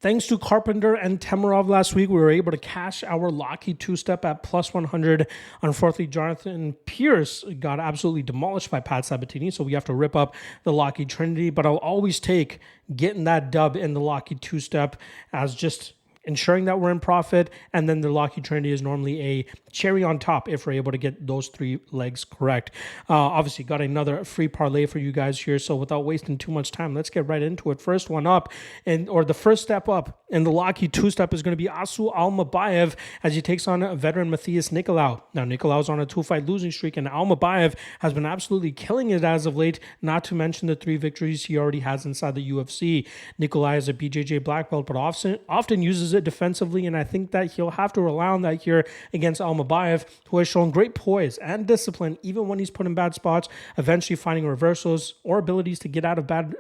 Thanks to Carpenter and Temerov last week, we were able to cash our Locky two-step at plus 100. Unfortunately, Jonathan Pierce got absolutely demolished by Pat Sabatini, so we have to rip up the Locky Trinity. But I'll always take getting that dub in the Locky two-step as just ensuring that we're in profit, and then the Locky Trinity is normally a cherry on top if we're able to get those three legs correct. Obviously, got another free parlay for you guys here, so without wasting too much time, let's get right into it. First one up, or the first step up in the Locky two-step is going to be Asu Almabayev as he takes on veteran Matthias Nicolau. Now, Nicolau's on a 2-fight losing streak, and Almabayev has been absolutely killing it as of late, not to mention the 3 victories he already has inside the UFC. Nicolai is a BJJ black belt, but often uses it defensively, and I think that he'll have to rely on that here against Almabayev, who has shown great poise and discipline even when he's put in bad spots, eventually finding reversals or abilities to get out of bad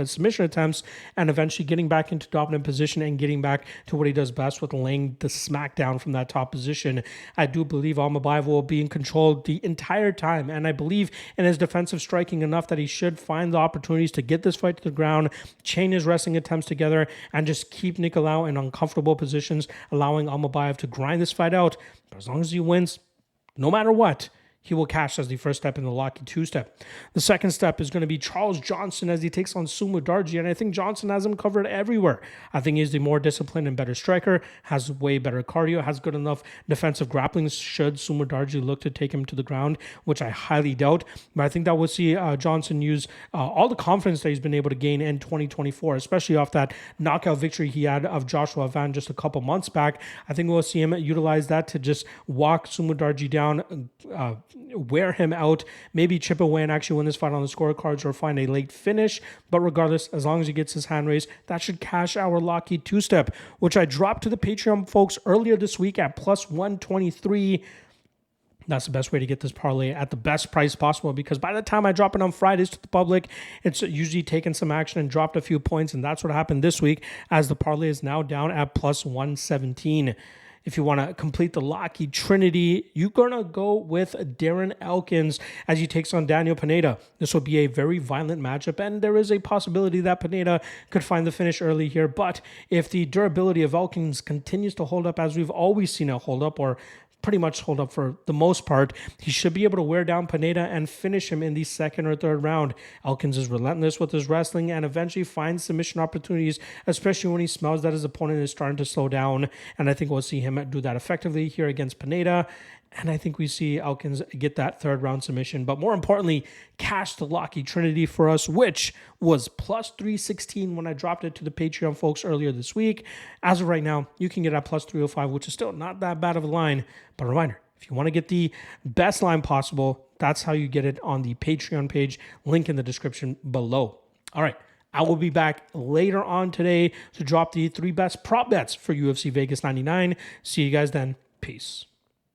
submission attempts, and eventually getting back into dominant position and getting back to what he does best with laying the smackdown from that top position. I do believe Almabayev will be in control the entire time, and I believe in his defensive striking enough that he should find the opportunities to get this fight to the ground, chain his wrestling attempts together, and just keep Nicolau in uncomfortable positions, allowing Almabayev to grind this fight out. But as long as he wins, no matter what, he will cash as the first step in the Locky two-step. The second step is going to be Charles Johnson as he takes on Sumo Darji, and I think Johnson has him covered everywhere. I think he's the more disciplined and better striker, has way better cardio, has good enough defensive grappling should Sumo Darji look to take him to the ground, which I highly doubt. But I think that we'll see Johnson use all the confidence that he's been able to gain in 2024, especially off that knockout victory he had of Joshua Van just a couple months back. I think we'll see him utilize that to just walk Sumo Darji down, wear him out, maybe chip away and actually win this fight on the scorecards or find a late finish. But regardless, as long as he gets his hand raised, that should cash our Locky two-step, which I dropped to the Patreon folks earlier this week at plus 123. That's the best way to get this parlay at the best price possible, because by the time I drop it on Fridays to the public, it's usually taken some action and dropped a few points, and that's what happened this week as the parlay is now down at plus 117. If you want to complete the Locky Trinity, you're going to go with Darren Elkins as he takes on Daniel Pineda. This will be a very violent matchup, and there is a possibility that Pineda could find the finish early here. But if the durability of Elkins continues to hold up as we've always seen it hold up, or pretty much hold up for the most part, he should be able to wear down Pineda and finish him in the second or third round. Elkins is relentless with his wrestling and eventually finds submission opportunities, especially when he smells that his opponent is starting to slow down. And I think we'll see him do that effectively here against Pineda. And I think we see Elkins get that third round submission. But more importantly, cash the Locky Trinity for us, which was plus 316 when I dropped it to the Patreon folks earlier this week. As of right now, you can get at plus 305, which is still not that bad of a line. But a reminder, if you want to get the best line possible, that's how you get it on the Patreon page. Link in the description below. All right. I will be back later on today to drop the 3 best prop bets for UFC Vegas 99. See you guys then. Peace.